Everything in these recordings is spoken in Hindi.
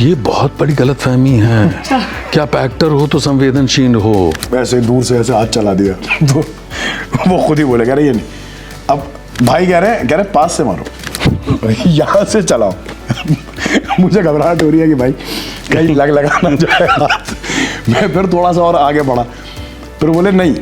ये बहुत बड़ी गलतफहमी है कि आप एक्टर हो तो संवेदनशील हो। ऐसे दूर से ऐसे हाथ चला दिया तो वो खुद ही बोले, कह रहे ये नहीं। अब भाई कह रहे पास से मारो, यहाँ से चलाओ। मुझे घबराहट हो रही है कि भाई कहीं लगा ना जाए हाथ। मैं फिर थोड़ा सा और आगे बढ़ा, फिर बोले नहीं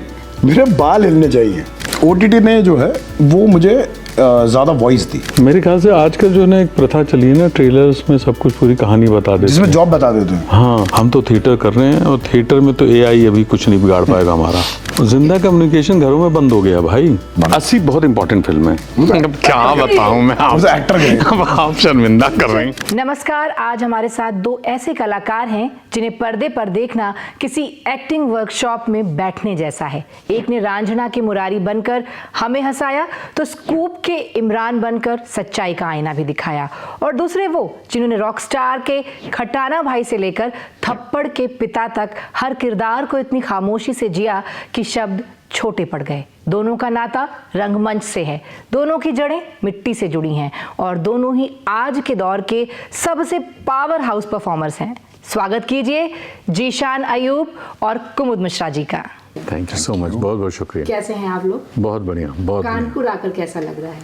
मेरे बाल हिलने चाहिए। OTT ने जो है वो मुझे ज़्यादा वॉइस दी। मेरे ख्याल से आजकल जो ना एक प्रथा चली है ना, ट्रेलर्स में सब कुछ पूरी कहानी बता देते हैं, जिसमें जॉब बता देते हैं। हाँ, हम तो थिएटर कर रहे हैं और थिएटर में तो AI अभी कुछ नहीं बिगाड़ पाएगा हमारा। जिंदा कम्युनिकेशन घरों में बंद हो गया भाई। 80 बहुत इंपॉर्टेंट फिल्म है। अब क्या बताऊं मैं, आप एक्टर आप शर्मिंदा कर रहे हैं। नमस्कार, आज हमारे साथ दो ऐसे कलाकार हैं जिन्हें पर्दे पर देखना किसी एक्टिंग वर्कशॉप में बैठने जैसा है। एक ने रांझना के मुरारी बनकर हमें हंसाया तो स्कूप के इमरान बनकर सच्चाई का आईना भी दिखाया, और दूसरे वो जिन्होंने रॉकस्टार के खटाना भाई से लेकर थप्पड़ के पिता तक हर किरदार को इतनी खामोशी से जिया कि शब्द छोटे पड़ गए। दोनों का नाता रंगमंच से है, दोनों की जड़ें मिट्टी से जुड़ी हैं और दोनों ही आज के दौर के सबसे पावर हाउस परफॉर्मर्स हैं। स्वागत कीजिए जीशान अयूब और कुमुद मिश्रा जी का। थैंक यू सो मच, बहुत बहुत शुक्रिया। कैसे हैं आप लोग? बहुत बढ़िया, बहुत कानपुर आकर कैसा लग रहा है?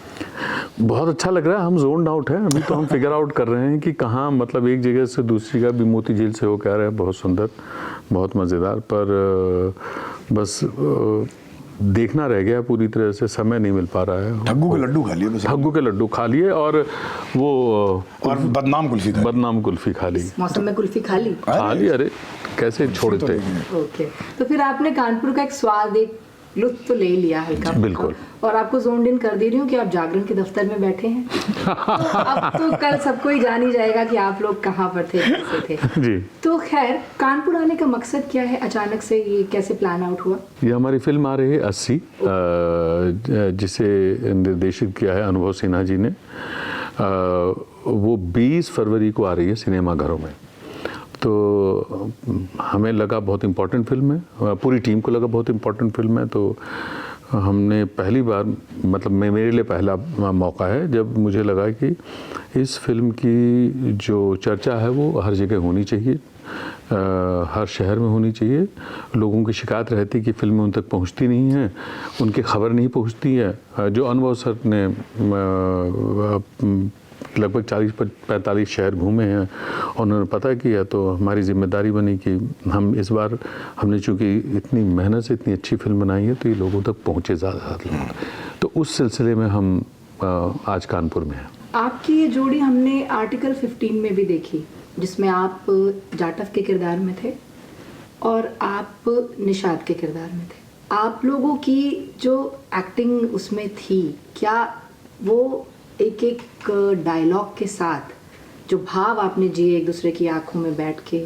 बहुत अच्छा लग रहा है। हम जोन आउट है अभी, तो हम फिगर आउट कर रहे हैं कि कहाँ, मतलब एक जगह से दूसरी जगह भी मोती झील से हो, कह रहे हैं बहुत सुंदर, बहुत मज़ेदार, पर बस देखना रह गया पूरी तरह से, समय नहीं मिल पा रहा है। ठग्गू के लड्डू खा लिए बस। ठग्गू के लड्डू खा लिए और वो और बदनाम कुल्फी खा ली। मौसम में कुल्फी खा ली? अरे कैसे छोड़ते। ओके, तो फिर आपने कानपुर का एक स्वाद, एक लुत्फ तो ले लिया हल्का। बिल्कुल। और आपको जोन इन कर दे रही हूँ कि आप जागरण के दफ्तर में बैठे हैं। तो अब तो कल सबको ही जान ही जाएगा कि आप लोग कहाँ पर थे, कैसे थे। जी। तो खैर, कानपुर आने का मकसद क्या है? अचानक से ये कैसे प्लान आउट हुआ? ये हमारी फिल्म आ रही है 80, जिसे निर्देशित किया है अनुभव सिन्हा जी ने। वो 20 फरवरी को आ रही है सिनेमाघरों में। तो हमें लगा बहुत इम्पोर्टेंट फिल्म है, पूरी टीम को लगा बहुत इम्पोर्टेंट फिल्म है। तो हमने पहली बार, मतलब मेरे लिए पहला मौका है जब मुझे लगा कि इस फिल्म की जो चर्चा है वो हर जगह होनी चाहिए, हर शहर में होनी चाहिए। लोगों की शिकायत रहती कि फिल्में उन तक पहुंचती नहीं हैं, उनकी खबर नहीं पहुंचती है। जो अनुभव सर ने लगभग 40-45 शहर घूमे हैं, उन्होंने पता किया, तो हमारी जिम्मेदारी बनी कि हम इस बार, हमने चूँकि इतनी मेहनत से इतनी अच्छी फिल्म बनाई है तो ये लोगों तक पहुँचे ज़्यादा लोग। तो उस सिलसिले में हम आज कानपुर में हैं। आपकी ये जोड़ी हमने आर्टिकल 15 में भी देखी, जिसमें आप जाटव के किरदार में थे और आप निषाद के किरदार में थे। आप लोगों की जो एक्टिंग उसमें थी, क्या वो एक एक डायलॉग के साथ जो भाव आपने जिए एक दूसरे की आंखों में बैठ के,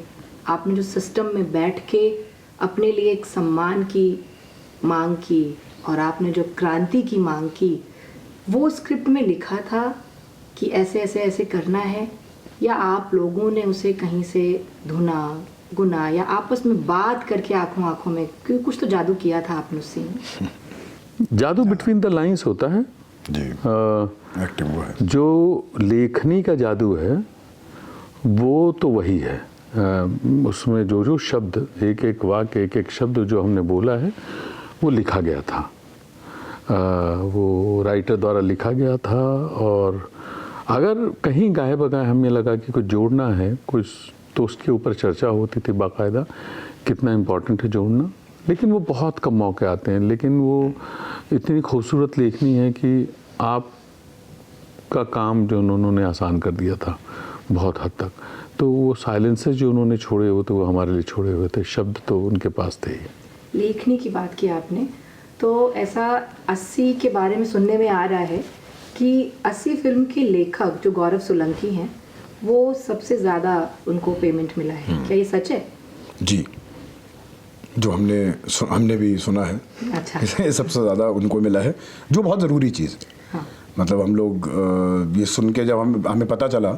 आपने जो सिस्टम में बैठ के अपने लिए एक सम्मान की मांग की और आपने जो क्रांति की मांग की, वो स्क्रिप्ट में लिखा था कि ऐसे ऐसे ऐसे करना है, या आप लोगों ने उसे कहीं से धुना गुना या आपस में बात करके आंखों आंखों में, क्योंकि कुछ तो जादू किया था आपने उस सीन में? जादू बिटवीन द लाइंस होता है जी। एक्टिंग वो है। जो लेखनी का जादू है वो तो वही है। उसमें जो जो शब्द, एक एक वाक्य, एक एक शब्द जो हमने बोला है वो लिखा गया था, वो राइटर द्वारा लिखा गया था। और अगर कहीं गाए बगाए हमें लगा कि कुछ जोड़ना है कुछ, तो उसके ऊपर चर्चा होती थी बाकायदा, कितना इम्पोर्टेंट है जोड़ना। लेकिन वो बहुत कम मौके आते हैं, लेकिन वो इतनी खूबसूरत लेखनी है कि आप का काम जो उन्होंने आसान कर दिया था बहुत हद तक। तो वो साइलेंसेस जो उन्होंने छोड़े हुए थे वो हमारे लिए छोड़े हुए थे, शब्द तो उनके पास थे ही। लेखनी की बात की आपने, तो ऐसा 80 के बारे में सुनने में आ रहा है कि 80 फिल्म के लेखक जो गौरव सोलंकी हैं, वो सबसे ज़्यादा उनको पेमेंट मिला है। क्या ये सच है? जी, जो हमने भी सुना है। अच्छा। सबसे ज़्यादा उनको मिला है, जो बहुत ज़रूरी चीज़ है। हाँ। मतलब हम लोग ये सुन के जब हमें पता चला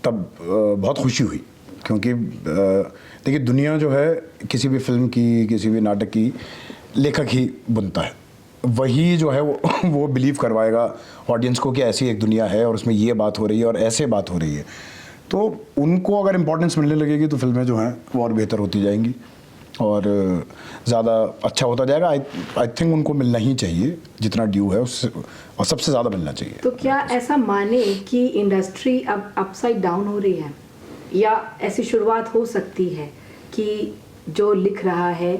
तब बहुत खुशी हुई, क्योंकि देखिए दुनिया जो है किसी भी फिल्म की, किसी भी नाटक की, लेखक ही बुनता है। वही जो है वो बिलीव करवाएगा ऑडियंस को कि ऐसी एक दुनिया है और उसमें ये बात हो रही है और ऐसे बात हो रही है। तो उनको अगर इम्पोर्टेंस मिलने लगेगी तो फिल्में जो हैं वो और बेहतर होती जाएंगी और ज़्यादा अच्छा होता जाएगा। आई थिंक उनको मिलना ही चाहिए जितना ड्यू है उससे, और सबसे ज़्यादा मिलना चाहिए। तो क्या ऐसा माने कि इंडस्ट्री अब अपसाइड डाउन हो रही है, या ऐसी शुरुआत हो सकती है कि जो लिख रहा है,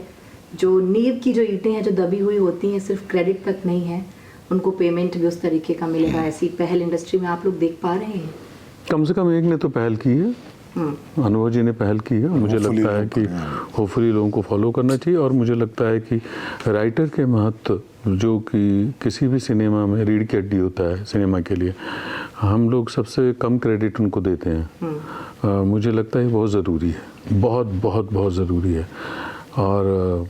जो नींव की जो ईंटें हैं जो दबी हुई होती हैं, सिर्फ क्रेडिट तक नहीं है, उनको पेमेंट भी उस तरीके का मिलेगा? ऐसी पहल इंडस्ट्री में आप लोग देख पा रहे हैं? कम से कम एक ने तो पहल की है, अनुभव जी ने पहल की है। मुझे लगता है कि होपफुली लोगों को फॉलो करना चाहिए। और मुझे लगता है कि राइटर के महत्व, जो कि किसी भी सिनेमा में रीढ़ की हड्डी होता है सिनेमा के लिए, हम लोग सबसे कम क्रेडिट उनको देते हैं। मुझे लगता है बहुत ज़रूरी है, बहुत बहुत बहुत ज़रूरी है। और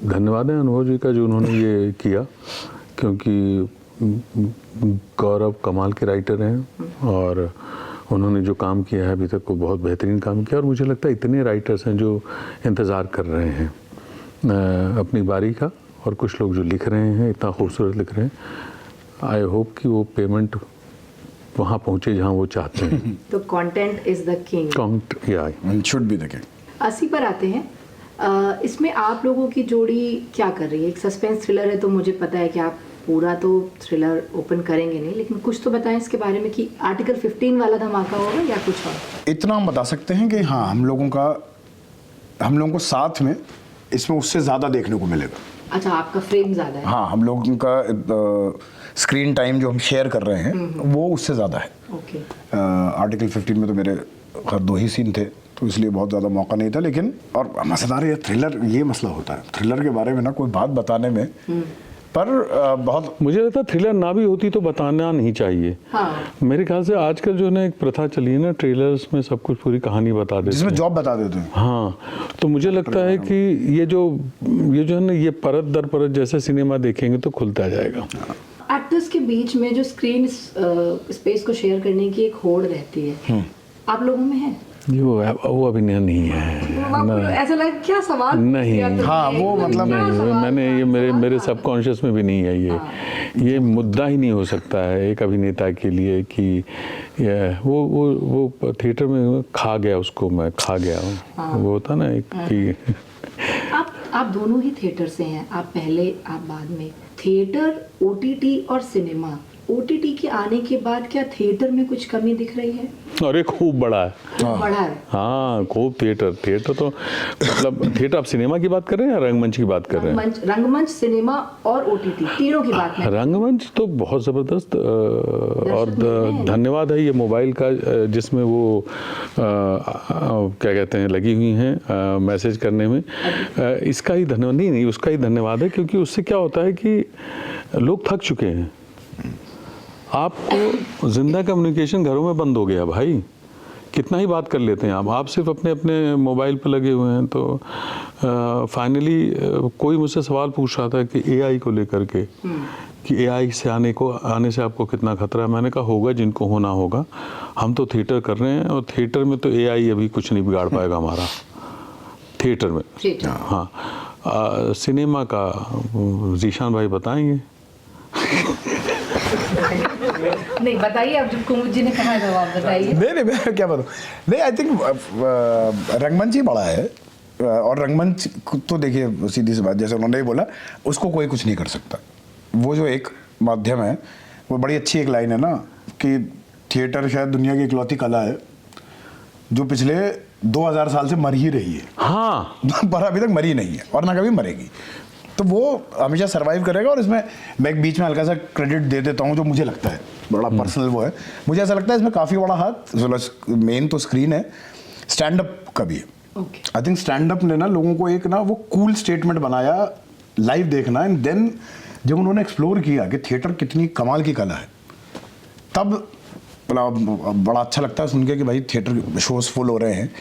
धन्यवाद है अनुभव जी का जो उन्होंने ये किया, क्योंकि गौरव कमाल के राइटर हैं और उन्होंने जो काम किया है अभी तक वो बहुत बेहतरीन काम किया। और मुझे लगता है इतने राइटर्स हैं जो इंतज़ार कर रहे हैं अपनी बारी का, और कुछ लोग जो लिख रहे हैं इतना खूबसूरत लिख रहे हैं। आई होप कि वो पेमेंट वहाँ पहुँचे जहाँ वो चाहते हैं। तो कंटेंट इज द किंग, या शुड बी द किंग। 80 पर आते हैं। इसमें आप लोगों की जोड़ी क्या कर रही है? एक सस्पेंस थ्रिलर है, तो मुझे पता है कि आप पूरा तो थ्रिलर ओपन करेंगे नहीं, लेकिन कुछ तो बताएं इसके बारे में कि आर्टिकल 15 वाला धमाका होगा या कुछ और? इतना हम बता सकते हैं कि हाँ, हम लोगों को साथ में इसमें उससे ज़्यादा देखने को मिलेगा। अच्छा, आपका फ्रेम ज़्यादा है? हाँ, हम लोगों का स्क्रीन टाइम जो हम शेयर कर रहे हैं वो उससे ज़्यादा है। ओके। आर्टिकल 15 में तो मेरे 2 ही सीन थे, तो इसलिए बहुत ज़्यादा मौका नहीं था। लेकिन और मज़ेदार है थ्रिलर, ये मसला होता है थ्रिलर के बारे में ना कोई बात बताने में, पर बहुत मुझे लगता है थ्रिलर ना भी होती तो बताना नहीं चाहिए। हाँ। मेरे ख्याल से आजकल जो है ना एक प्रथा चली है ना, ट्रेलर्स में सब कुछ पूरी कहानी बता देते जिसमें हैं। जॉब बता देते हैं। हाँ, तो मुझे लगता है कि ये जो है ना, ये परत दर परत जैसे सिनेमा देखेंगे तो खुलता जाएगा। एक्टर्स के बीच में जो स्क्रीन स्पेस को शेयर करने की एक होड़ रहती है, आप लोगों में है? वो अभिनय नहीं है। ऐसा लगा क्या सवाल नहीं, किया तुमने? हाँ, वो मतलब नहीं, मैंने ये मेरे सबकॉन्शियस में भी नहीं है ये मुद्दा ही नहीं हो सकता है एक अभिनेता के लिए कि वो थिएटर में खा गया, उसको मैं खा गया हूँ। वो होता ना एक कि आप दोनों ही थिएटर से हैं, आप पहले आप बाद में। थिएटर, ओटीटी और सिनेमा, ओटीटी के आने के बाद क्या थिएटर में कुछ कमी दिख रही है? अरे खूब बड़ा है, बढ़ा है। हाँ खूब। थिएटर तो मतलब थिएटर, आप सिनेमा की बात कर रहे हैं या रंगमंच की बात कर रहे हैं? रंगमंच, सिनेमा और ओटीटी तीनों की बात है। रंगमंच तो बहुत ज़बरदस्त, और धन्यवाद है ये मोबाइल का, जिसमें वो क्या कहते हैं लगी हुई हैं मैसेज करने में। इसका ही धन्यवाद नहीं, उसका ही धन्यवाद है, क्योंकि उससे क्या होता है कि लोग थक चुके हैं। आपको जिंदा कम्युनिकेशन घरों में बंद हो गया भाई, कितना ही बात कर लेते हैं आप सिर्फ अपने अपने मोबाइल पे लगे हुए हैं। तो फाइनली कोई मुझसे सवाल पूछ रहा था कि एआई को लेकर के, कि एआई से आने से आपको कितना खतरा है। मैंने कहा होगा जिनको होना होगा, हम तो थिएटर कर रहे हैं, और थिएटर में तो एआई अभी कुछ नहीं बिगाड़ पाएगा हमारा थिएटर में। हाँ, सिनेमा का जीशान भाई बताएंगे। नहीं बताइए, अब जब कुमुद जी ने कहा है आप बताइए। नहीं मैं क्या बताऊँ। नहीं, आई थिंक रंगमंच ही बड़ा है, और रंगमंच तो देखिए सीधी सी बात, जैसे उन्होंने ही बोला, उसको कोई कुछ नहीं कर सकता। वो जो एक माध्यम है, वो बड़ी अच्छी एक लाइन है ना कि थिएटर शायद दुनिया की इकलौती कला है जो पिछले 2000 साल से मर ही रही है। हाँ पर अभी तक मरी नहीं है और ना कभी मरेगी, तो वो हमेशा सरवाइव करेगा। और इसमें मैं एक बीच में हल्का सा क्रेडिट दे देता हूँ, जो मुझे लगता है बड़ा पर्सनल वो है, मुझे ऐसा लगता है इसमें काफ़ी बड़ा हाथ मेन तो स्क्रीन है, स्टैंड अप का भी है। आई थिंक स्टैंड अप ने ना लोगों को एक ना वो कूल स्टेटमेंट बनाया, लाइव देखना, एंड देन जब उन्होंने एक्सप्लोर किया कि थिएटर कितनी कमाल की कला है, तब बड़ा अच्छा लगता है सुन के कि भाई थिएटर शोज फुल हो रहे हैं।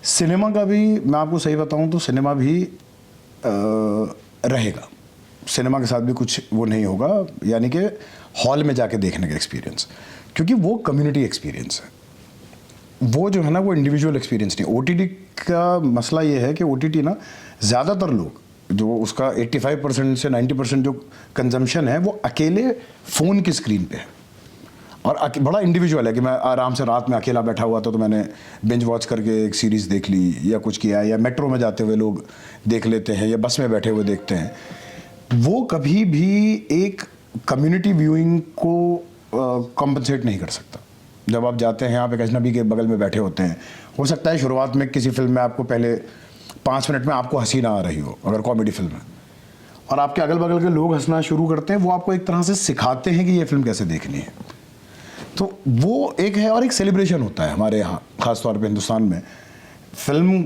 सिनेमा का भी मैं आपको सही बताऊं तो सिनेमा भी रहेगा, सिनेमा के साथ भी कुछ वो नहीं होगा, यानी कि हॉल में जाके देखने का एक्सपीरियंस, क्योंकि वो कम्युनिटी एक्सपीरियंस है, वो जो है ना वो इंडिविजुअल एक्सपीरियंस नहीं। ओटीटी का मसला ये है कि ओटीटी ना ज़्यादातर लोग जो उसका 85% से 90% जो कंजम्पशन है वो अकेले फ़ोन की स्क्रीन पे है। और बड़ा इंडिविजुअल है कि मैं आराम से रात में अकेला बैठा हुआ था तो मैंने बिंज वॉच करके एक सीरीज़ देख ली या कुछ किया, या मेट्रो में जाते हुए लोग देख लेते हैं या बस में बैठे हुए देखते हैं। वो कभी भी एक कम्युनिटी व्यूइंग को कॉम्पनसेट नहीं कर सकता। जब आप जाते हैं, आप एक अजनबी के बगल में बैठे होते हैं, हो सकता है शुरुआत में किसी फिल्म में आपको पहले 5 मिनट में आपको हंसी ना आ रही हो, अगर कॉमेडी फिल्म है, और आपके अगल बगल के लोग हंसना शुरू करते हैं, वो आपको एक तरह से सिखाते हैं कि ये फिल्म कैसे देखनी है। तो वो एक है, और एक सेलिब्रेशन होता है हमारे यहाँ, ख़ासतौर पे हिंदुस्तान में। फिल्म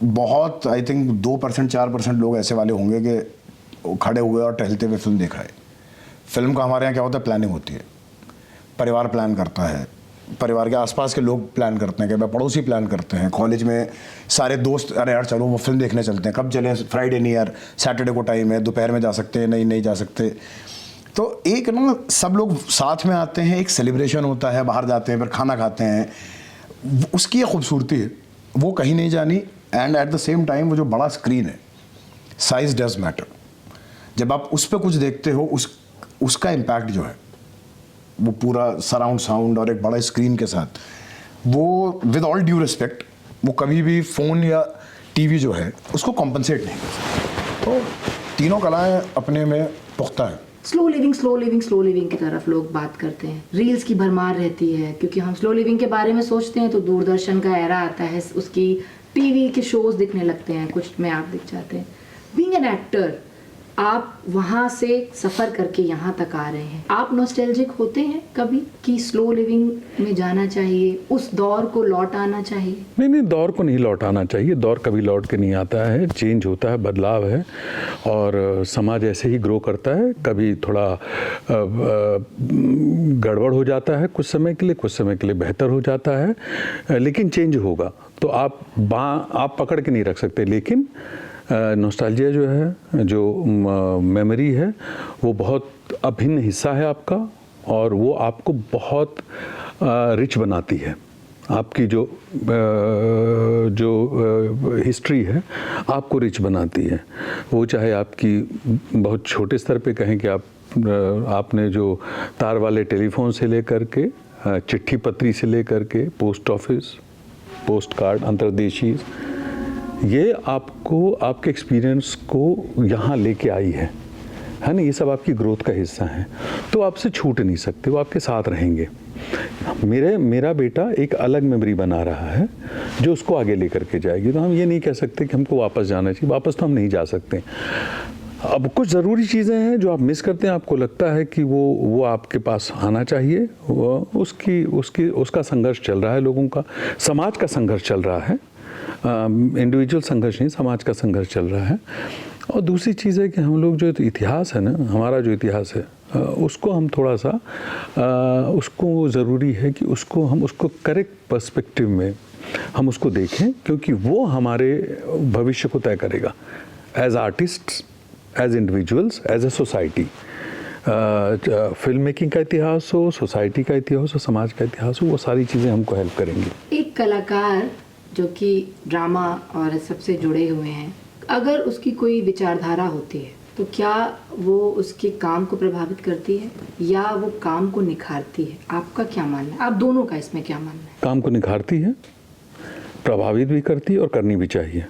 बहुत, आई थिंक 2% 4% लोग ऐसे वाले होंगे कि खड़े हुए और टहलते हुए फिल्म देखा है। फिल्म का हमारे यहाँ क्या होता है, प्लानिंग होती है, परिवार प्लान करता है, परिवार के आसपास के लोग प्लान करते हैं, कि भाई पड़ोसी प्लान करते हैं, कॉलेज में सारे दोस्त, अरे यार चलो वो फिल्म देखने चलते हैं, कब चलें, फ्राइडे नहीं यार, सैटरडे को टाइम है, दोपहर में जा सकते हैं, नहीं जा सकते। तो एक ना सब लोग साथ में आते हैं, एक सेलिब्रेशन होता है, बाहर जाते हैं, फिर खाना खाते हैं, उसकी एक खूबसूरती है, वो कहीं नहीं जानी। And at the same time वो जो बड़ा स्क्रीन है, साइज डज मैटर। जब आप उस पर कुछ देखते हो, उसका इम्पैक्ट जो है, वो पूरा सराउंड साउंड और एक बड़ा स्क्रीन के साथ, वो विद ऑल ड्यू रिस्पेक्ट, वो कभी भी फ़ोन या टीवी जो है उसको कॉम्पनसेट नहीं कर सकता। तो तीनों कलाएं अपने में पुख्ता है। स्लो लिविंग की तरफ लोग बात करते हैं, रील्स की भरमार रहती है, क्योंकि हम स्लो लिविंग के बारे में सोचते हैं तो दूरदर्शन का एरा आता है, उसकी टीवी के शोज दिखने लगते हैं, कुछ में आप दिख जाते हैं। बीइंग एन एक्टर, आप वहाँ से सफ़र करके यहाँ तक आ रहे हैं, आप नॉस्टैल्जिक होते हैं कभी कि स्लो लिविंग में जाना चाहिए, उस दौर को लौट आना चाहिए? नहीं, दौर को नहीं लौट आना चाहिए, दौर कभी लौट के नहीं आता है, चेंज होता है, बदलाव है, और समाज ऐसे ही ग्रो करता है। कभी थोड़ा गड़बड़ हो जाता है कुछ समय के लिए बेहतर हो जाता है, लेकिन चेंज होगा। तो आप पकड़ के नहीं रख सकते, लेकिन नॉस्टैल्जिया जो है, जो मेमोरी है, वो बहुत अभिन्न हिस्सा है आपका, और वो आपको बहुत रिच बनाती है। आपकी जो हिस्ट्री है आपको रिच बनाती है। वो चाहे आपकी बहुत छोटे स्तर पे कहें कि आपने जो तार वाले टेलीफोन से लेकर के, चिट्ठी पत्री से लेकर के, पोस्ट ऑफिस, पोस्ट कार्ड, अंतर्देशीय, ये आपको आपके एक्सपीरियंस को यहाँ लेके आई है ना, ये सब आपकी ग्रोथ का हिस्सा है। तो आपसे छूट नहीं सकते, वो आपके साथ रहेंगे। मेरा बेटा एक अलग मेमोरी बना रहा है जो उसको आगे लेकर के जाएगी। तो हम ये नहीं कह सकते कि हमको वापस जाना चाहिए, वापस तो हम नहीं जा सकते। अब कुछ ज़रूरी चीज़ें हैं जो आप मिस करते हैं, आपको लगता है कि वो आपके पास आना चाहिए, उसका संघर्ष चल रहा है, लोगों का, समाज का संघर्ष चल रहा है, इंडिविजुअल संघर्ष नहीं, समाज का संघर्ष चल रहा है। और दूसरी चीज़ है कि हम लोग जो इतिहास है ना, हमारा जो इतिहास है, उसको हम थोड़ा सा उसको ज़रूरी है कि उसको करेक्ट पर्सपेक्टिव में हम उसको देखें, क्योंकि वो हमारे भविष्य को तय करेगा, as artists, as individuals, as a society. Film making का इतिहास हो, सोसाइटी का इतिहास हो, समाज का इतिहास हो, वो सारी चीज़ें हमको हेल्प करेंगी। एक कलाकार जो कि ड्रामा और सबसे जुड़े हुए हैं, अगर उसकी कोई विचारधारा होती है तो क्या वो उसके काम को प्रभावित करती है या वो काम को निखारती है? आपका क्या मानना है? आप दोनों का इसमें क्या मानना है? काम को निखारती है, प्रभावित भी करती है, और करनी भी चाहिए।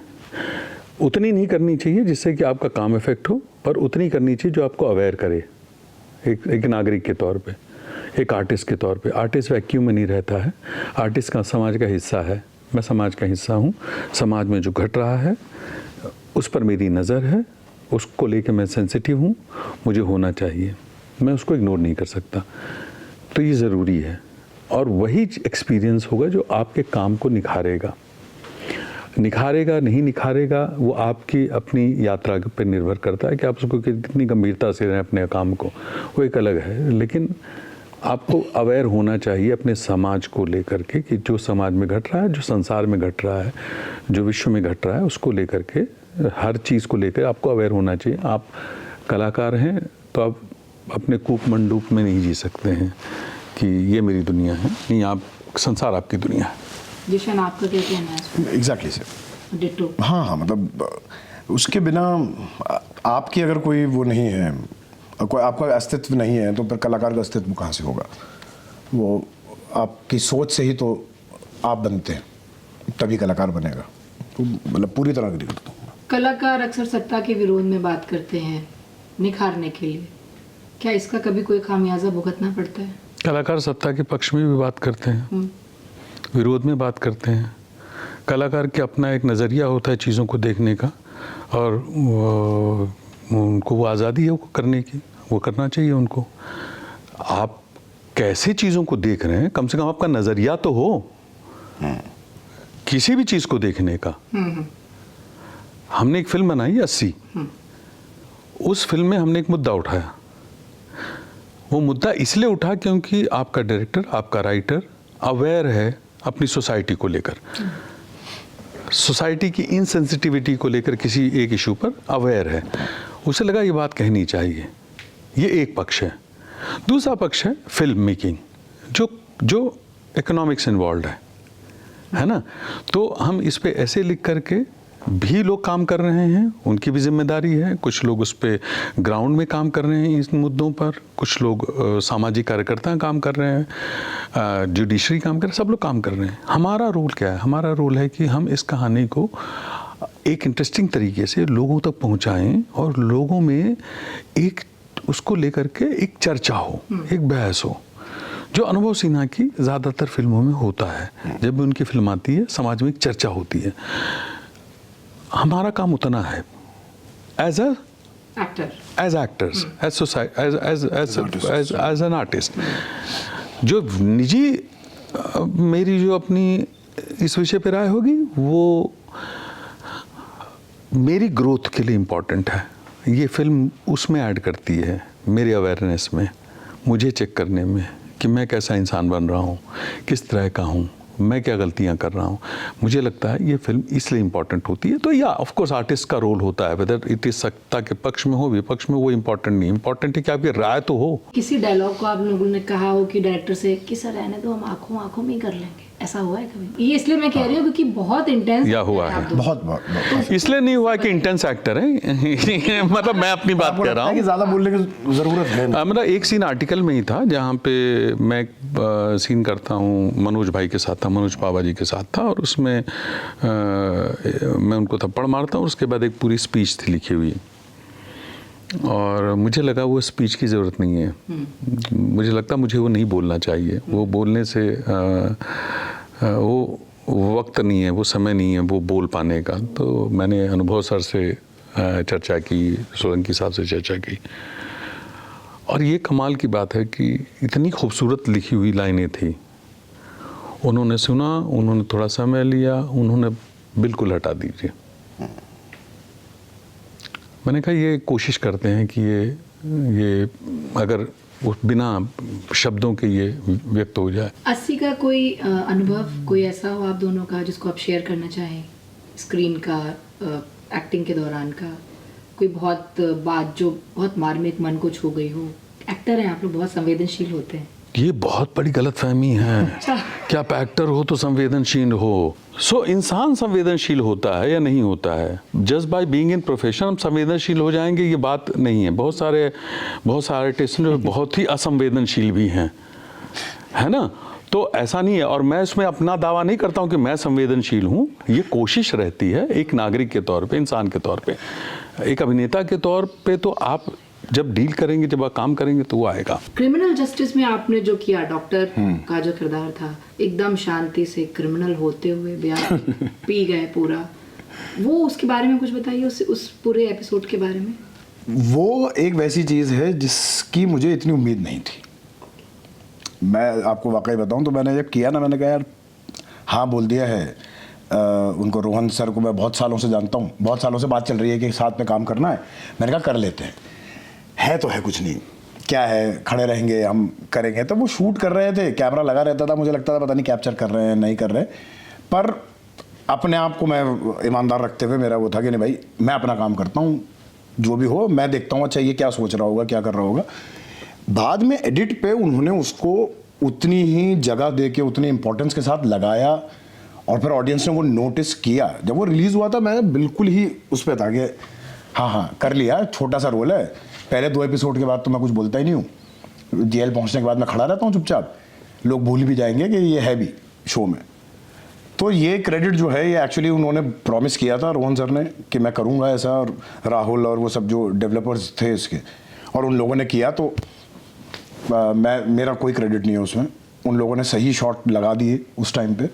उतनी नहीं करनी चाहिए जिससे कि आपका काम इफेक्ट हो, पर उतनी करनी चाहिए जो आपको अवेयर करे, एक नागरिक के तौर पे, एक आर्टिस्ट के तौर पे। आर्टिस्ट वैक्यूम में नहीं रहता है, आर्टिस्ट का समाज का हिस्सा है। मैं समाज का हिस्सा हूँ, समाज में जो घट रहा है उस पर मेरी नज़र है, उसको लेके मैं सेंसिटिव हूँ, मुझे होना चाहिए, मैं उसको इग्नोर नहीं कर सकता। तो ये ज़रूरी है, और वही एक्सपीरियंस होगा जो आपके काम को निखारेगा नहीं निखारेगा, वो आपकी अपनी यात्रा पर निर्भर करता है कि आप उसको कितनी गंभीरता से रहें अपने काम को, वो एक अलग है। लेकिन आपको अवेयर होना चाहिए अपने समाज को लेकर के कि जो समाज में घट रहा है, जो संसार में घट रहा है, जो विश्व में घट रहा है, उसको लेकर के, हर चीज़ को लेकर आपको अवेयर होना चाहिए। आप कलाकार हैं तो आप अपने कूप मंडूप में नहीं जी सकते हैं कि ये मेरी दुनिया है, नहीं, आप संसार आपकी दुनिया है। जिशन, आपका क्या कहना है? Exactly sir, ditto. हाँ, मतलब उसके बिना आपकी अगर कोई वो नहीं है, कोई आपका अस्तित्व नहीं है, तो फिर कलाकार का अस्तित्व कहाँ से होगा? वो आपकी सोच से ही तो आप बनते हैं, तभी कलाकार बनेगा। तो मतलब पूरी तरह अग्री करता हूँ। कलाकार अक्सर सत्ता के विरोध में बात करते हैं निखारने के लिए, क्या इसका कभी कोई खामियाजा भुगतना पड़ता है? कलाकार सत्ता के पक्ष में भी बात करते हैं, विरोध में बात करते हैं। कलाकार के अपना एक नज़रिया होता है चीज़ों को देखने का, और उनको वो आज़ादी है वो करने की, वो करना चाहिए उनको। आप कैसे चीज़ों को देख रहे हैं, कम से कम आपका नज़रिया तो हो किसी भी चीज़ को देखने का। हमने एक फिल्म बनाई 80, उस फिल्म में हमने एक मुद्दा उठाया। वो मुद्दा इसलिए उठा क्योंकि आपका डायरेक्टर, आपका राइटर अवेयर है अपनी सोसाइटी को लेकर, सोसाइटी की इनसेंसिटिविटी को लेकर किसी एक इशू पर अवेयर है। उसे लगा ये बात कहनी चाहिए। ये एक पक्ष है। दूसरा पक्ष है फिल्म मेकिंग, जो इकोनॉमिक्स इन्वॉल्व है ना। तो हम इस पे ऐसे लिख करके भी लोग काम कर रहे हैं, उनकी भी जिम्मेदारी है। कुछ लोग उस पे ग्राउंड में काम कर रहे हैं इन मुद्दों पर, कुछ लोग सामाजिक कार्यकर्ता काम कर रहे हैं, जुडिशरी काम कर रहे हैं, सब लोग काम कर रहे हैं। हमारा रोल क्या है? हमारा रोल है कि हम इस कहानी को एक इंटरेस्टिंग तरीके से लोगों तक पहुंचाएं और लोगों में एक उसको लेकर के एक चर्चा हो, एक बहस हो, जो अनुभव सिन्हा की ज़्यादातर फिल्मों में होता है। जब भी उनकी फिल्म आती है समाज में एक चर्चा होती है। हमारा काम उतना है as actors, as an artist. जो निजी मेरी जो अपनी इस विषय पे राय होगी वो मेरी ग्रोथ के लिए इम्पोर्टेंट है। ये फिल्म उसमें ऐड करती है, मेरे अवेयरनेस में, मुझे चेक करने में कि मैं कैसा इंसान बन रहा हूँ, किस तरह का हूँ, मैं क्या गलतियाँ कर रहा हूँ। मुझे लगता है ये फिल्म इसलिए इम्पॉर्टेंट होती है। तो या ऑफ कोर्स आर्टिस्ट का रोल होता है, वेदर इट इज सत्ता के पक्ष में हो विपक्ष में, वो इम्पोर्टेंट नहीं। इम्पोर्टेंट है कि आपकी राय तो हो। किसी डायलॉग को आप लोगों ने कहा हो कि डायरेक्टर से कि सर रहने दो, हम आंखों में ही कर लेंगे, ऐसा हुआ है कभी? ये इसलिए मैं कह रही हूँ क्योंकि बहुत इंटेंस या हुआ है, बहुत इसलिए नहीं हुआ कि इंटेंस एक्टर है मतलब मैं अपनी बात कह रहा हूँ, ज़्यादा बोलने की ज़रूरत है नहीं। मेरा एक सीन आर्टिकल में ही था जहाँ पे मैं एक सीन करता हूँ, मनोज भाई के साथ था, मनोज पावा जी के साथ था, और उसमें मैं उनको थप्पड़ मारता हूँ। उसके बाद एक पूरी स्पीच थी लिखी हुई, और मुझे लगा वो स्पीच की ज़रूरत नहीं है। मुझे लगता मुझे वो नहीं बोलना चाहिए। वो बोलने से वो वक्त नहीं है, वो समय नहीं है वो बोल पाने का। तो मैंने अनुभव सर से चर्चा की, सोलंकी साहब से चर्चा की, और ये कमाल की बात है कि इतनी खूबसूरत लिखी हुई लाइनें थी। उन्होंने सुना, उन्होंने थोड़ा समय लिया, उन्होंने बिल्कुल हटा दीजिए। मैंने कहा ये कोशिश करते हैं कि ये अगर बिना शब्दों के ये व्यक्त हो जाए। 80 का कोई अनुभव कोई ऐसा हो आप दोनों का जिसको आप शेयर करना चाहें, स्क्रीन का, एक्टिंग के दौरान का, कोई बहुत बात जो बहुत मार्मिक मन को छू गई हो? एक्टर हैं आप लोग, बहुत संवेदनशील होते हैं। ये बहुत बड़ी गलतफहमी है कि आप एक्टर हो तो संवेदनशील हो। इंसान संवेदनशील होता है या नहीं होता है? Just by being in profession हम संवेदनशील हो जाएंगे, ये बात नहीं है। बहुत सारे आर्टिस्ट जो बहुत ही असंवेदनशील भी हैं, है ना। तो ऐसा नहीं है, और मैं इसमें अपना दावा नहीं करता हूँ कि मैं संवेदनशील हूँ। ये कोशिश रहती है एक नागरिक के तौर पे, इंसान के तौर पे, एक अभिनेता के तौर पे। तो आप जब डील करेंगे, जब आप काम करेंगे तो वो आएगा। क्रिमिनल जस्टिस में आपने जो किया, डॉक्टर का जो किरदार था, एकदम शांति से क्रिमिनल होते हुए बयान पी गए पूरा, वो उसके बारे में कुछ बताइए, उस पूरे एपिसोड के बारे में। वो एक वैसी चीज़ है जिसकी मुझे इतनी उम्मीद नहीं थी। मैं आपको वाकई बताऊं तो मैंने जब किया ना, मैंने कहा यार हाँ बोल दिया है। उनको, रोहन सर को मैं बहुत सालों से जानता हूँ, बहुत सालों से बात चल रही है कि साथ में काम करना है। मैंने कहा कर लेते हैं, है तो है कुछ नहीं, क्या है, खड़े रहेंगे हम करेंगे। तो वो शूट कर रहे थे, कैमरा लगा रहता था, मुझे लगता था पता नहीं कैप्चर कर रहे हैं नहीं कर रहे, पर अपने आप को मैं ईमानदार रखते हुए मेरा वो था कि नहीं भाई मैं अपना काम करता हूँ, जो भी हो मैं देखता हूँ अच्छा ये क्या सोच रहा होगा, क्या कर रहा होगा। बाद में एडिट पे उन्होंने उसको उतनी ही जगह दे के, उतनी इंपॉर्टेंस के साथ लगाया, और फिर ऑडियंस ने वो नोटिस किया। जब वो रिलीज़ हुआ था मैं बिल्कुल ही उस पर था कि हाँ कर लिया, छोटा सा रोल है। पहले 2 एपिसोड के बाद तो मैं कुछ बोलता ही नहीं हूँ, जेल पहुँचने के बाद मैं खड़ा रहता हूँ चुपचाप। लोग भूल भी जाएंगे कि ये है भी शो में। तो ये क्रेडिट जो है ये एक्चुअली उन्होंने प्रॉमिस किया था रोहन सर ने कि मैं करूँगा ऐसा, और राहुल और वो सब जो डेवलपर्स थे इसके, और उन लोगों ने किया। तो मेरा कोई क्रेडिट नहीं है उसमें, उन लोगों ने सही शॉट लगा दिए उस टाइम पे,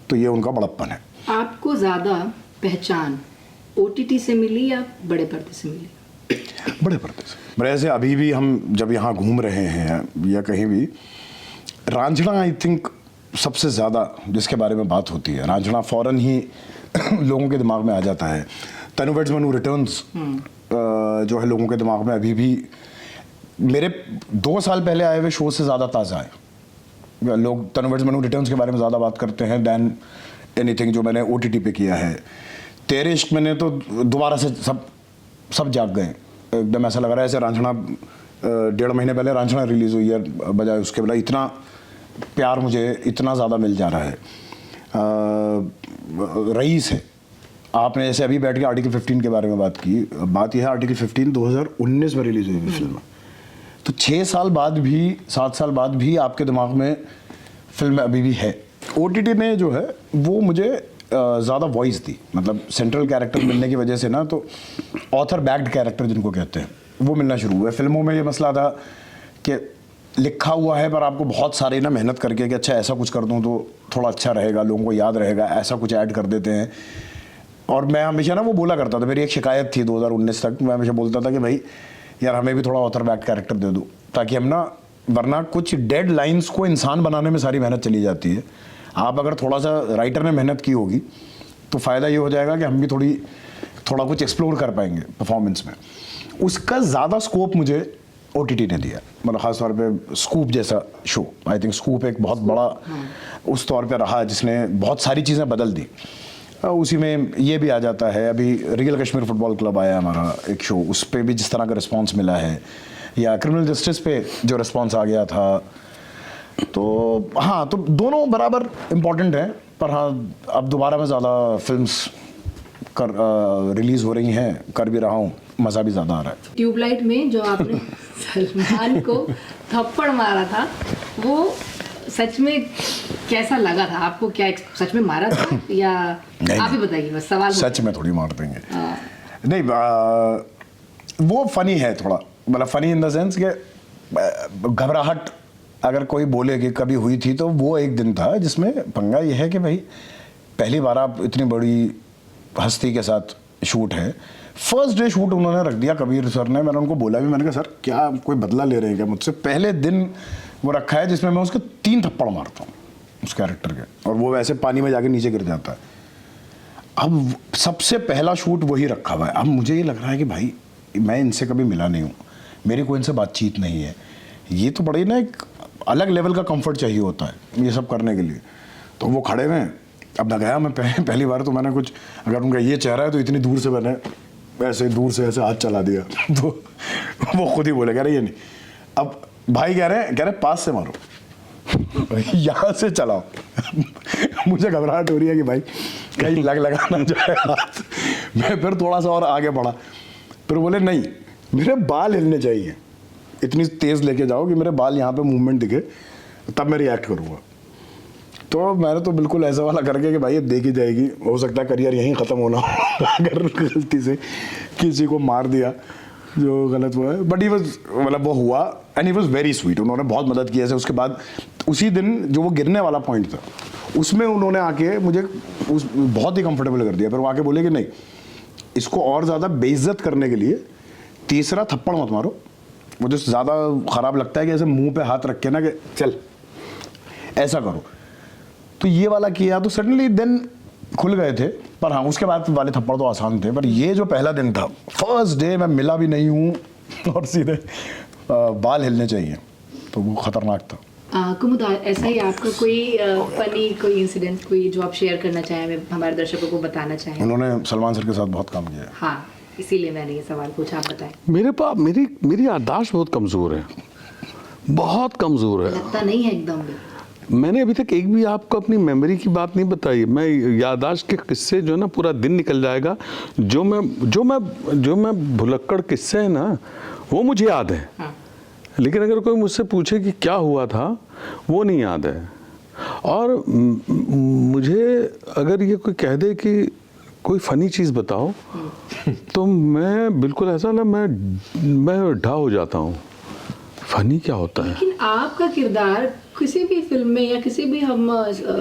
तो ये उनका बड़प्पन है। आपको ज़्यादा पहचान OTT से मिली या बड़े पर्दे से मिली? बड़े पर्दे से। मेरे ऐसे अभी भी हम जब यहाँ घूम रहे हैं या कहीं भी, रांझना आई थिंक सबसे ज़्यादा जिसके बारे में बात होती है, रांझना फ़ौरन ही लोगों के दिमाग में आ जाता है। तनु वेड्स मनु रिटर्न्स जो है लोगों के दिमाग में अभी भी मेरे 2 साल पहले आए हुए शो से ज़्यादा ताज़ा है। लोग तनु वेड्स मनु रिटर्न्स के बारे में ज़्यादा बात करते हैं दैन एनीथिंग जो मैंने OTT पे किया है। तेरे इश्क मैंने तो दोबारा से सब जाग गए, एकदम ऐसा लग रहा है ऐसे रांझना 1.5 महीने पहले रांझना रिलीज़ हुई है, बजाय उसके बजाय इतना प्यार मुझे इतना ज़्यादा मिल जा रहा है। रईस है, आपने जैसे अभी बैठ के आर्टिकल 15 के बारे में बात की, बात यह है आर्टिकल 15 2019 में रिलीज़ हुई फिल्म, तो 6 साल बाद भी 7 साल बाद भी आपके दिमाग में फिल्म अभी भी है। OTT ने जो है वो मुझे ज़्यादा वॉइस दी, मतलब सेंट्रल कैरेक्टर मिलने की वजह से ना, तो ऑथर बैक्ड कैरेक्टर जिनको कहते हैं वो मिलना शुरू हुआ। फिल्मों में ये मसला था कि लिखा हुआ है पर आपको बहुत सारी ना मेहनत करके कि अच्छा ऐसा कुछ कर दूं तो थोड़ा अच्छा रहेगा, लोगों को याद रहेगा, ऐसा कुछ ऐड कर देते हैं। और मैं हमेशा ना वो बोला करता था, मेरी एक शिकायत थी 2019 तक, मैं हमेशा बोलता था कि भाई यार हमें भी थोड़ा ऑथर बैक्ड कैरेक्टर दे दो, ताकि हम ना, वरना कुछ डेड लाइन्स को इंसान बनाने में सारी मेहनत चली जाती है। आप अगर थोड़ा सा राइटर ने मेहनत की होगी तो फ़ायदा ये हो जाएगा कि हम भी थोड़ा कुछ एक्सप्लोर कर पाएंगे परफॉर्मेंस में। उसका ज़्यादा स्कोप मुझे OTT ने दिया, मतलब ख़ास तौर पे स्कूप जैसा शो। आई थिंक स्कूप एक बहुत बड़ा उस तौर पे रहा जिसने बहुत सारी चीज़ें बदल दी। उसी में ये भी आ जाता है, अभी रियल कश्मीर फुटबॉल क्लब आया हमारा एक शो, उस पर भी जिस तरह का रिस्पॉन्स मिला है, या क्रिमिनल जस्टिस पे जो रिस्पॉन्स आ गया था। तो हाँ, तो दोनों बराबर इम्पॉर्टेंट हैं, पर हाँ अब दोबारा मैं ज़्यादा फिल्म्स रिलीज़ हो रही हैं, कर भी रहा हूँ, मज़ा भी ज़्यादा आ रहा है। ट्यूबलाइट में जो आपने सलमान को थप्पड़ मारा था, वो सच में कैसा लगा था आपको? क्या सच में मारा था या आप ही बताइए, बस सवाल। सच में थोड़ी मार देंगे, नहीं वो फनी है थोड़ा, मतलब फनी इन द सेंस कि घबराहट अगर कोई बोले कि कभी हुई थी, तो वो एक दिन था जिसमें पंगा ये है कि भाई पहली बार आप इतनी बड़ी हस्ती के साथ शूट है। फर्स्ट डे शूट उन्होंने रख दिया कबीर सर ने, मैंने उनको बोला भी, मैंने कहा सर क्या कोई बदला ले रहे हैं क्या मुझसे? पहले दिन वो रखा है जिसमें मैं उसके 3 थप्पड़ मारता हूँ उस कैरेक्टर के, और वो वैसे पानी में जाके नीचे गिर जाता है। अब सबसे पहला शूट वही रखा हुआ है। अब मुझे ये लग रहा है कि भाई मैं इनसे कभी मिला नहीं हूँ, मेरी कोई इनसे बातचीत नहीं है, ये तो बड़ी ना एक अलग लेवल का कंफर्ट चाहिए होता है ये सब करने के लिए। तो वो खड़े हुए हैं, अब मैं गया, मैं पहली बार तो मैंने कुछ, अगर उनका ये चेहरा है तो इतनी दूर से मैंने ऐसे दूर से ऐसे हाथ चला दिया तो वो खुद ही बोले, कह रहे ये नहीं। अब भाई कह रहे पास से मारो यहाँ से चलाओ मुझे घबराहट हो रही है कि भाई कहीं लगा ना जाए हाथ। मैं फिर थोड़ा सा और आगे बढ़ा, फिर बोले नहीं मेरे बाल हिलने चाहिए, इतनी तेज़ लेके जाओ कि मेरे बाल यहाँ पे मूवमेंट दिखे, तब मैं रिएक्ट करूँगा। तो मैंने तो बिल्कुल ऐसा वाला करके कि भाई ये देखी जाएगी, हो सकता है करियर यहीं ख़त्म होना अगर गलती से किसी को मार दिया जो गलत हुआ है। बट ही वॉज, मतलब वो हुआ and he was very sweet, उन्होंने बहुत मदद की। ऐसे उसके बाद उसी दिन जो वो गिरने वाला पॉइंट था उसमें उन्होंने आके मुझे बहुत ही कंफर्टेबल कर दिया। फिर वो आके बोले कि नहीं, इसको और ज़्यादा बेइज्जत करने के लिए तीसरा थप्पड़ मत मारो, मुझे ज़्यादा ख़राब लगता है कि ऐसे मुंह पे हाथ रख के ना कि चल ऐसा करो। तो ये वाला किया तो सडनली देन खुल गए थे। पर हाँ, उसके बाद वाले थप्पड़ तो आसान थे, पर ये जो पहला दिन था, फर्स्ट डे मैं मिला भी नहीं हूँ और सीधे बाल हिलने चाहिए, तो वो ख़तरनाक था। कुमुद, ऐसा ही आपका कोई फनी कोई इंसिडेंट कोई जो आप शेयर करना चाहें, हमारे दर्शकों को बताना चाहें? उन्होंने सलमान सर के साथ बहुत काम किया है। हाँ, इसीलिए मैंने ये सवाल पूछा, आप बताएं। मेरे पास मेरी याददाश्त बहुत कमज़ोर है, बहुत कमज़ोर है। लगता नहीं है एकदम भी। मैंने अभी तक एक भी आपको अपनी मेमोरी की बात नहीं बताई। मैं याददाश्त के किस्से जो है ना, पूरा दिन निकल जाएगा। जो मैं भुलक्कड़ किस्से है ना, वो मुझे याद है। हाँ। लेकिन अगर कोई मुझसे पूछे कि क्या हुआ था, वो नहीं याद है। और मुझे अगर ये कोई कह दे कि कोई फ़नी चीज़ बताओ, तो मैं बिल्कुल ऐसा ना, मैं ढा हो जाता हूँ। फ़नी क्या होता है? लेकिन आपका किरदार किसी भी फिल्म में या किसी भी हम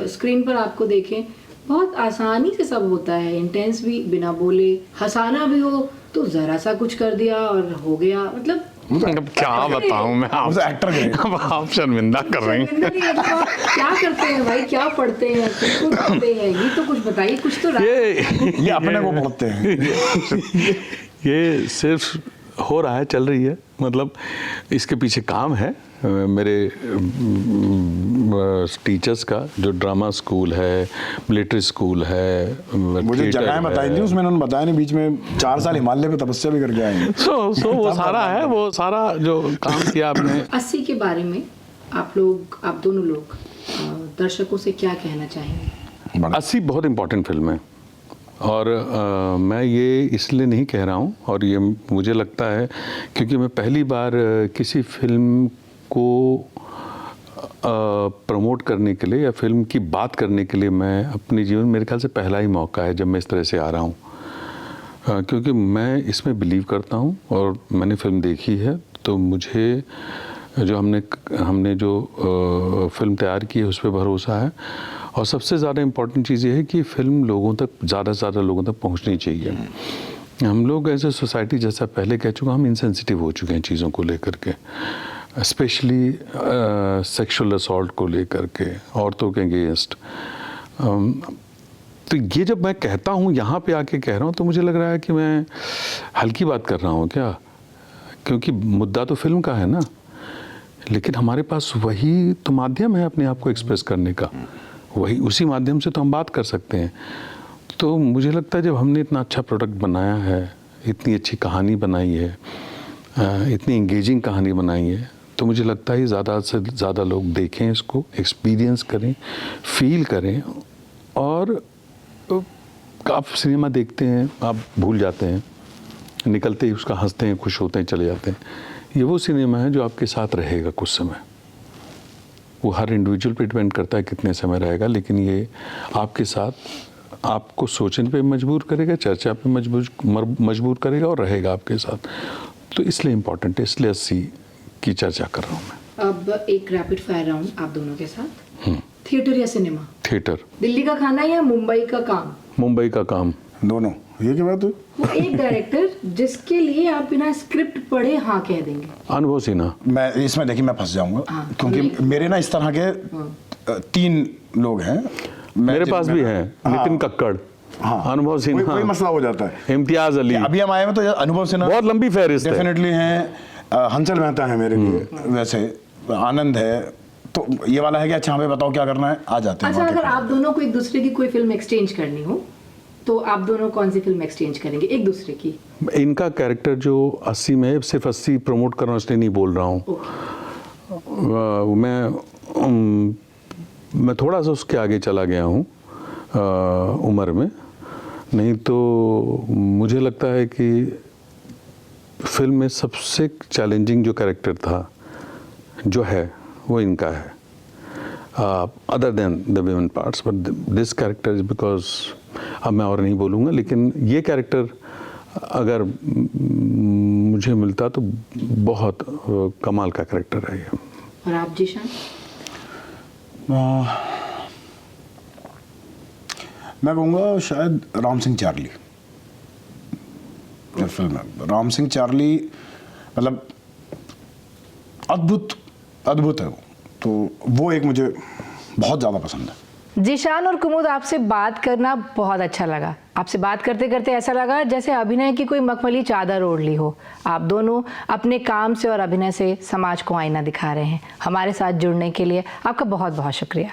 स्क्रीन पर आपको देखें, बहुत आसानी से सब होता है। इंटेंस भी, बिना बोले, हंसाना भी हो तो ज़रा सा कुछ कर दिया और हो गया। मतलब अब क्या बताऊं मैं आप, एक्टर के अब आप शर्मिंदा कर रही हैं। शर्मिंदा नहीं है, तो आप क्या करते हैं भाई, क्या पढ़ते हैं, किसको पढ़ते हैं, ये तो कुछ बताइए, कुछ तो ये अपने को पढ़ते हैं। ये सिर्फ हो रहा है, चल रही है, मतलब इसके पीछे काम है मेरे टीचर्स का, जो ड्रामा स्कूल है, मिलिट्री स्कूल है, मुझे जगहें बताई थी, उसमें उन्होंने बताया नहीं, बीच में 4 साल हिमालय में तपस्या भी करके आए हैं। सो वो सारा है, वो सारा जो काम किया आपने। 80 के बारे में आप दोनों लोग दर्शकों से क्या कहना चाहेंगे? 80 बहुत इम्पोर्टेंट फिल्म है, और मैं ये इसलिए नहीं कह रहा हूँ, और ये मुझे लगता है क्योंकि मैं पहली बार किसी फिल्म को प्रमोट करने के लिए या फिल्म की बात करने के लिए, मैं अपने जीवन में मेरे ख्याल से पहला ही मौका है जब मैं इस तरह से आ रहा हूँ, क्योंकि मैं इसमें बिलीव करता हूँ और मैंने फिल्म देखी है। तो मुझे जो हमने जो फिल्म तैयार की है उस पर भरोसा है, और सबसे ज़्यादा इम्पोर्टेंट चीज़ ये है कि फिल्म लोगों तक, ज़्यादा से ज़्यादा लोगों तक पहुंचनी चाहिए। हम लोग एज ए सोसाइटी, जैसा पहले कह चुका, हम इनसेंसिटिव हो चुके हैं चीज़ों को लेकर के, स्पेशली सेक्सुअल असॉल्ट को लेकर के, औरतों के अगेंस्ट। तो ये जब मैं कहता हूँ, यहाँ पे आके कह रहा हूँ, तो मुझे लग रहा है कि मैं हल्की बात कर रहा हूँ क्या, क्योंकि मुद्दा तो फिल्म का है ना, लेकिन हमारे पास वही तो माध्यम है अपने आप को एक्सप्रेस करने का, वही उसी माध्यम से तो हम बात कर सकते हैं। तो मुझे लगता है जब हमने इतना अच्छा प्रोडक्ट बनाया है, इतनी अच्छी कहानी बनाई है, इतनी इंगेजिंग कहानी बनाई है, तो मुझे लगता है ज़्यादा से ज़्यादा लोग देखें इसको, एक्सपीरियंस करें, फील करें। और आप सिनेमा देखते हैं, आप भूल जाते हैं, निकलते ही उसका हंसते हैं, खुश होते हैं, चले जाते हैं। ये वो सिनेमा है जो आपके साथ रहेगा कुछ समय। वो हर इंडिविजुअल पे डिपेंड करता है कितने समय रहेगा, लेकिन ये आपके साथ आपको सोचने पे मजबूर करेगा, चर्चा पे मजबूर करेगा और रहेगा आपके साथ। तो इसलिए इम्पोर्टेंट है, इसलिए 80 की चर्चा कर रहा हूँ मैं। अब एक रैपिड फायर राउंड आप दोनों के साथ। थिएटर या सिनेमा? थिएटर। दिल्ली का खाना या मुंबई का काम? मुंबई का काम। दोनों। ये क्या बात हुई? वो एक डायरेक्टर जिसके लिए आप बिना स्क्रिप्ट पढ़े हाँ कह देंगे। अनुभव सिन्हा। मैं इसमें देखिए मैं फंस जाऊंगा, हाँ, क्योंकि मेरे ना इस तरह के 3 लोग हैं। मेरे पास भी है, नितिन कक्कड़, अनुभव सिन्हा, कोई मसला हो जाता है। इम्तियाज अली। अभी हम आए हैं तो अनुभव सिन्हा बहुत लंबी फहरिस्त है। डेफिनेटली हैं। हंसल मेहता है मेरे लिए, वैसे आनंद है। तो ये वाला है कि अच्छा हमें बताओ क्या करना है, आ जाते हैं। अच्छा, अगर आप दोनों को एक दूसरे की कोई फिल्म एक्सचेंज करनी हो तो आप दोनों कौन सी फिल्म एक्सचेंज करेंगे एक दूसरे की? इनका कैरेक्टर जो 80 में, सिर्फ 80 प्रमोट कर रहा हूँ इसलिए नहीं बोल रहा हूँ, मैं थोड़ा सा उसके आगे चला गया हूँ उम्र में। नहीं तो मुझे लगता है कि फिल्म में सबसे चैलेंजिंग जो कैरेक्टर था, जो है, वो इनका है, other than the women parts, but this character is because, अब मैं और नहीं बोलूँगा, लेकिन ये कैरेक्टर अगर मुझे मिलता तो बहुत कमाल का कैरेक्टर है ये। और आप जीशान? मैं कहूँगा शायद राम सिंह चार्ली। फिल्म है राम सिंह चार्ली, मतलब अद्भुत है वो। तो वो एक मुझे बहुत ज़्यादा पसंद है। जीशान और कुमुद, आपसे बात करना बहुत अच्छा लगा। आपसे बात करते करते ऐसा लगा जैसे अभिनय की कोई मखमली चादर ओढ़ ली हो। आप दोनों अपने काम से और अभिनय से समाज को आईना दिखा रहे हैं। हमारे साथ जुड़ने के लिए आपका बहुत बहुत शुक्रिया।